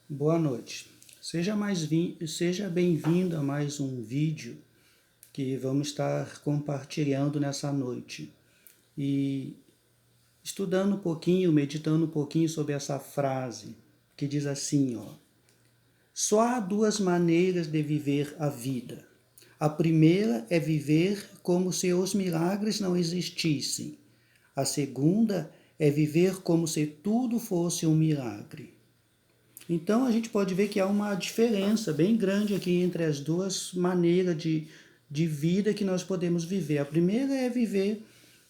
Boa noite. Seja bem-vindo a mais um vídeo que vamos estar compartilhando nessa noite. E estudando um pouquinho, meditando um pouquinho sobre essa frase que diz assim, ó: só há duas maneiras de viver a vida. A primeira é viver como se os milagres não existissem. A segunda é viver como se tudo fosse um milagre. Então a gente pode ver que há uma diferença bem grande aqui entre as duas maneiras de vida que nós podemos viver. A primeira é viver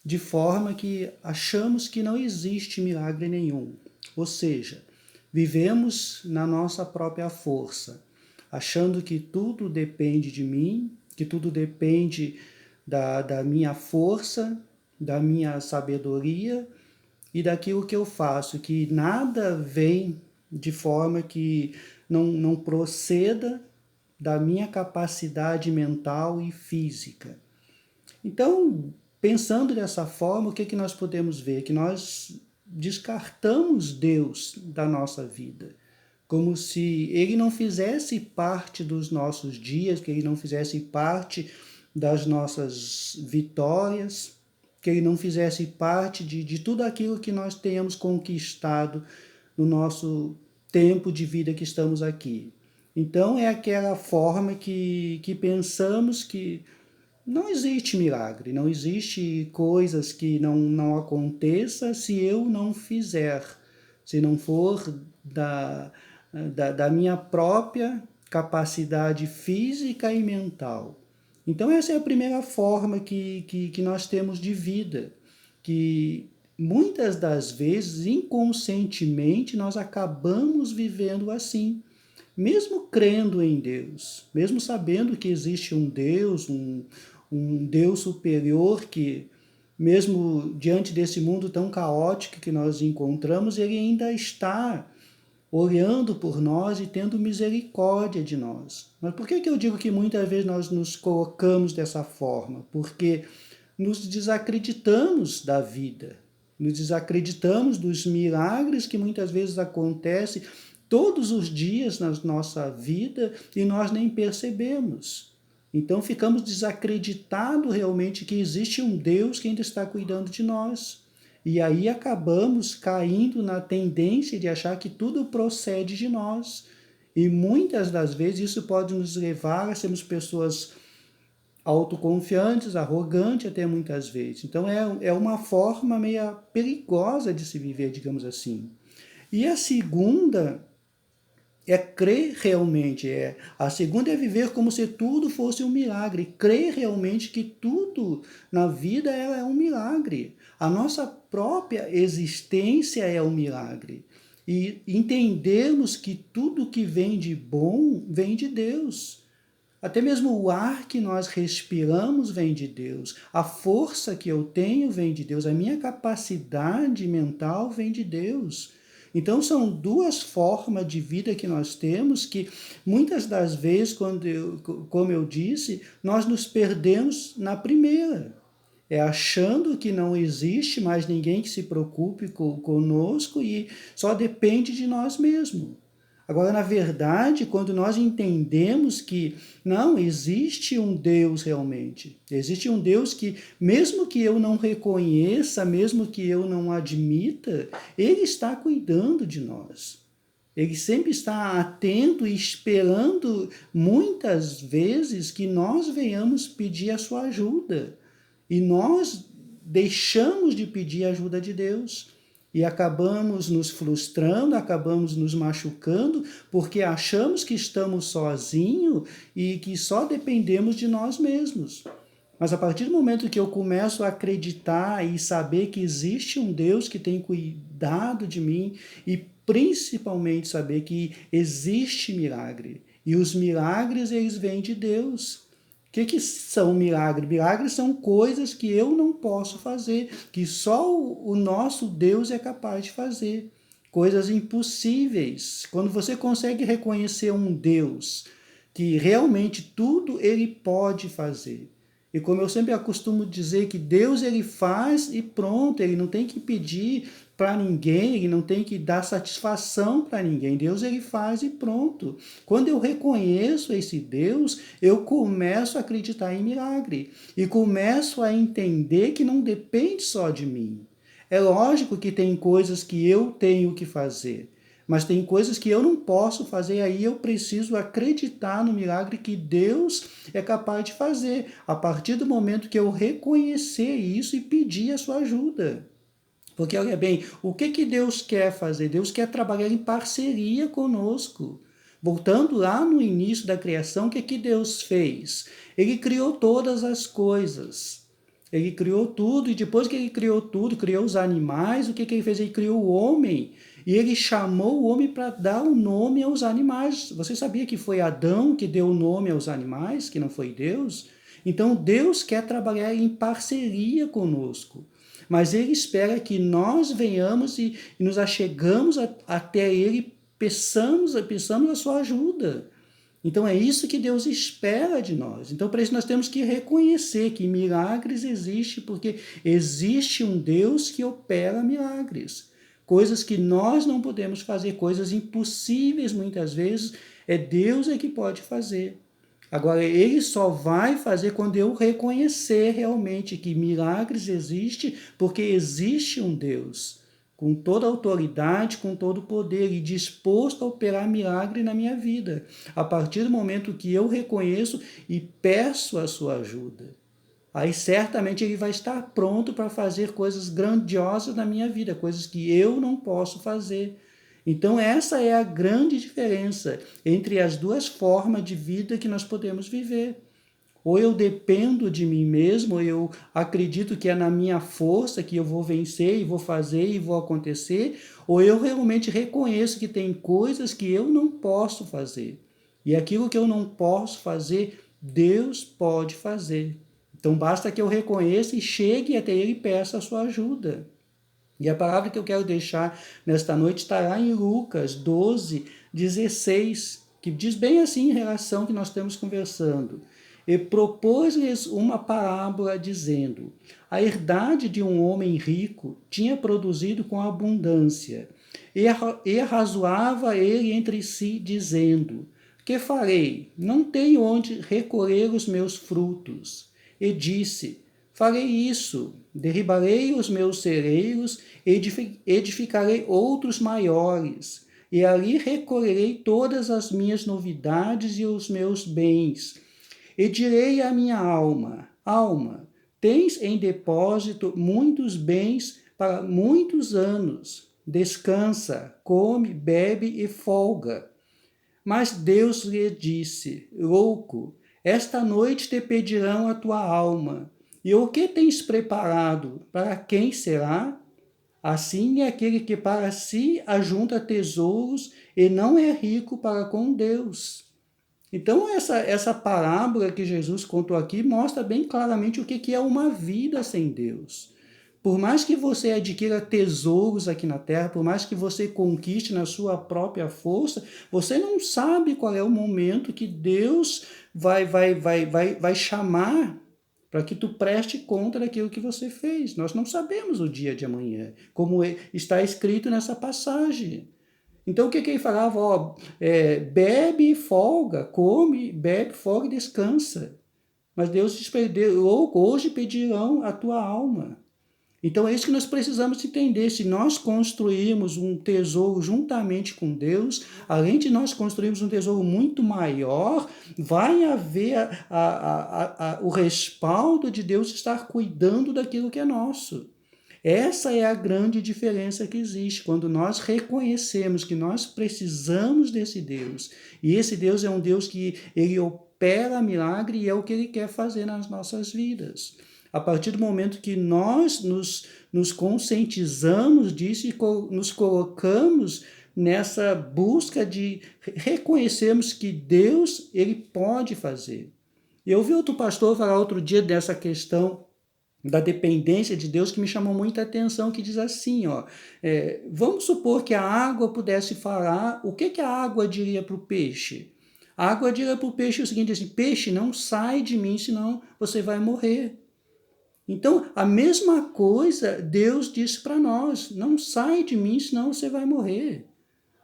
de forma que achamos que não existe milagre nenhum. Ou seja, vivemos na nossa própria força, achando que tudo depende de mim, que tudo depende da minha força, da minha sabedoria e daquilo que eu faço, que nada vem de forma que não proceda da minha capacidade mental e física. Então, pensando dessa forma, o que nós podemos ver? Que nós descartamos Deus da nossa vida, como se Ele não fizesse parte dos nossos dias, que Ele não fizesse parte das nossas vitórias, que Ele não fizesse parte de tudo aquilo que nós tenhamos conquistado no nosso tempo de vida que estamos aqui. Então é aquela forma que pensamos que não existe milagre, não existe coisas que não aconteça se eu não fizer, se não for da minha própria capacidade física e mental. Então essa é a primeira forma que nós temos de vida, que muitas das vezes, inconscientemente, nós acabamos vivendo assim. Mesmo crendo em Deus, mesmo sabendo que existe um Deus superior que, mesmo diante desse mundo tão caótico que nós encontramos, ele ainda está olhando por nós e tendo misericórdia de nós. Mas por que eu digo que muitas vezes nós nos colocamos dessa forma? Porque nos desacreditamos da vida, nos desacreditamos dos milagres que muitas vezes acontecem todos os dias na nossa vida e nós nem percebemos. Então ficamos desacreditados realmente que existe um Deus que ainda está cuidando de nós. E aí acabamos caindo na tendência de achar que tudo procede de nós. E muitas das vezes isso pode nos levar a sermos pessoas autoconfiantes, arrogantes até muitas vezes. Então é uma forma meio perigosa de se viver, digamos assim. E a segunda é crer realmente. A segunda é viver como se tudo fosse um milagre. Crer realmente que tudo na vida ela é um milagre. A nossa própria existência é um milagre. E entendemos que tudo que vem de bom vem de Deus. Até mesmo o ar que nós respiramos vem de Deus. A força que eu tenho vem de Deus. A minha capacidade mental vem de Deus. Então são duas formas de vida que nós temos que muitas das vezes, como eu disse, nós nos perdemos na primeira. É achando que não existe mais ninguém que se preocupe conosco e só depende de nós mesmos. Agora, na verdade, quando nós entendemos que não existe um Deus realmente, existe um Deus que, mesmo que eu não reconheça, mesmo que eu não admita, Ele está cuidando de nós. Ele sempre está atento e esperando, muitas vezes, que nós venhamos pedir a sua ajuda. E nós deixamos de pedir a ajuda de Deus e acabamos nos frustrando, acabamos nos machucando, porque achamos que estamos sozinhos e que só dependemos de nós mesmos. Mas a partir do momento que eu começo a acreditar e saber que existe um Deus que tem cuidado de mim e principalmente saber que existe milagre, e os milagres eles vêm de Deus. Que são milagres? Milagres são coisas que eu não posso fazer, que só o nosso Deus é capaz de fazer. Coisas impossíveis. Quando você consegue reconhecer um Deus que realmente tudo ele pode fazer. E como eu sempre acostumo dizer que Deus ele faz e pronto, ele não tem que pedir para ninguém, ele não tem que dar satisfação para ninguém. Deus, ele faz e pronto. Quando eu reconheço esse Deus, eu começo a acreditar em milagre e começo a entender que não depende só de mim. É lógico que tem coisas que eu tenho que fazer, mas tem coisas que eu não posso fazer, aí eu preciso acreditar no milagre que Deus é capaz de fazer, a partir do momento que eu reconhecer isso e pedir a sua ajuda. Porque, olha bem, o que Deus quer fazer? Deus quer trabalhar em parceria conosco. Voltando lá no início da criação, o que Deus fez? Ele criou todas as coisas. Ele criou tudo, e depois que ele criou tudo, criou os animais, o que ele fez? Ele criou o homem, e ele chamou o homem para dar o nome aos animais. Você sabia que foi Adão que deu o nome aos animais, que não foi Deus? Então, Deus quer trabalhar em parceria conosco, mas ele espera que nós venhamos e nos achegamos até ele, peçamos a sua ajuda. Então é isso que Deus espera de nós. Então para isso nós temos que reconhecer que milagres existem, porque existe um Deus que opera milagres. Coisas que nós não podemos fazer, coisas impossíveis muitas vezes, é Deus que pode fazer. Agora, ele só vai fazer quando eu reconhecer realmente que milagres existem, porque existe um Deus com toda a autoridade, com todo o poder e disposto a operar milagre na minha vida, a partir do momento que eu reconheço e peço a sua ajuda. Aí certamente ele vai estar pronto para fazer coisas grandiosas na minha vida, coisas que eu não posso fazer. Então essa é a grande diferença entre as duas formas de vida que nós podemos viver. Ou eu dependo de mim mesmo, ou eu acredito que é na minha força que eu vou vencer e vou fazer e vou acontecer, ou eu realmente reconheço que tem coisas que eu não posso fazer. E aquilo que eu não posso fazer, Deus pode fazer. Então basta que eu reconheça e chegue até Ele e peça a sua ajuda. E a palavra que eu quero deixar nesta noite está lá em Lucas 12, 16, que diz bem assim em relação que nós estamos conversando. E propôs-lhes uma parábola, dizendo: a herdade de um homem rico tinha produzido com abundância, e arrazoava ele entre si, dizendo: que farei? Não tenho onde recolher os meus frutos. E disse: farei isso, derribarei os meus celeiros, edificarei outros maiores, e ali recolherei todas as minhas novidades e os meus bens. E direi à minha alma: alma, tens em depósito muitos bens para muitos anos. Descansa, come, bebe e folga. Mas Deus lhe disse: louco, esta noite te pedirão a tua alma. E o que tens preparado? Para quem será? Assim é aquele que para si ajunta tesouros e não é rico para com Deus. Então, essa parábola que Jesus contou aqui mostra bem claramente o que é uma vida sem Deus. Por mais que você adquira tesouros aqui na terra, por mais que você conquiste na sua própria força, você não sabe qual é o momento que Deus vai chamar para que tu preste conta daquilo que você fez. Nós não sabemos o dia de amanhã, como está escrito nessa passagem. Então, o que ele falava? Bebe e folga, come, bebe, folga e descansa. Mas Deus diz para ele: louco, hoje pedirão a tua alma. Então, é isso que nós precisamos entender. Se nós construirmos um tesouro juntamente com Deus, além de nós construirmos um tesouro muito maior, vai haver o respaldo de Deus estar cuidando daquilo que é nosso. Essa é a grande diferença que existe quando nós reconhecemos que nós precisamos desse Deus. E esse Deus é um Deus que ele opera milagre e é o que ele quer fazer nas nossas vidas. A partir do momento que nós nos conscientizamos disso e nos colocamos nessa busca de reconhecermos que Deus ele pode fazer. Eu ouvi outro pastor falar outro dia dessa questão da dependência de Deus que me chamou muita atenção, que diz assim, vamos supor que a água pudesse falar, o que a água diria para o peixe? A água diria para o peixe o seguinte, assim: peixe, não sai de mim, senão você vai morrer. Então, a mesma coisa Deus disse para nós: não sai de mim, senão você vai morrer.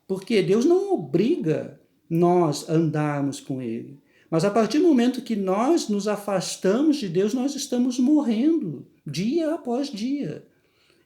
Porque Deus não obriga nós a andarmos com Ele. Mas a partir do momento que nós nos afastamos de Deus, nós estamos morrendo, dia após dia.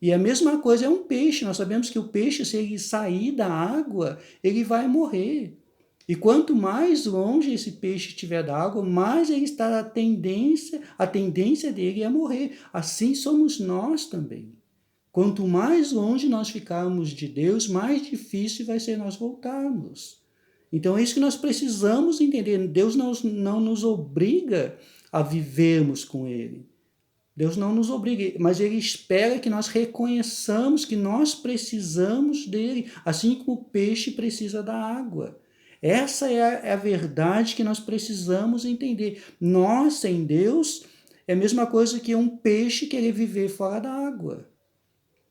E a mesma coisa é um peixe. Nós sabemos que o peixe, se ele sair da água, ele vai morrer. E quanto mais longe esse peixe estiver da água, mais ele está a tendência dele é morrer. Assim somos nós também. Quanto mais longe nós ficarmos de Deus, mais difícil vai ser nós voltarmos. Então é isso que nós precisamos entender. Deus não nos obriga a vivermos com Ele. Deus não nos obriga, mas Ele espera que nós reconheçamos que nós precisamos dele, assim como o peixe precisa da água. Essa é a verdade que nós precisamos entender. Nós, sem Deus, é a mesma coisa que um peixe querer viver fora da água.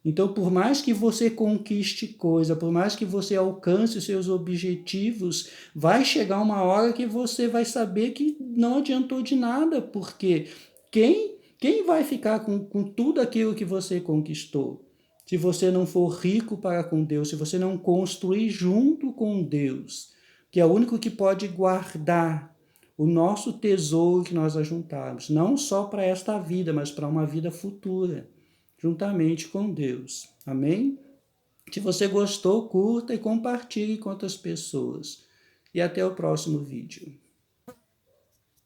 Então, por mais que você conquiste coisa, por mais que você alcance os seus objetivos, vai chegar uma hora que você vai saber que não adiantou de nada, porque quem vai ficar com tudo aquilo que você conquistou? Se você não for rico para com Deus, se você não construir junto com Deus, que é o único que pode guardar o nosso tesouro que nós ajuntarmos, não só para esta vida, mas para uma vida futura, juntamente com Deus. Amém? Se você gostou, curta e compartilhe com outras pessoas. E até o próximo vídeo.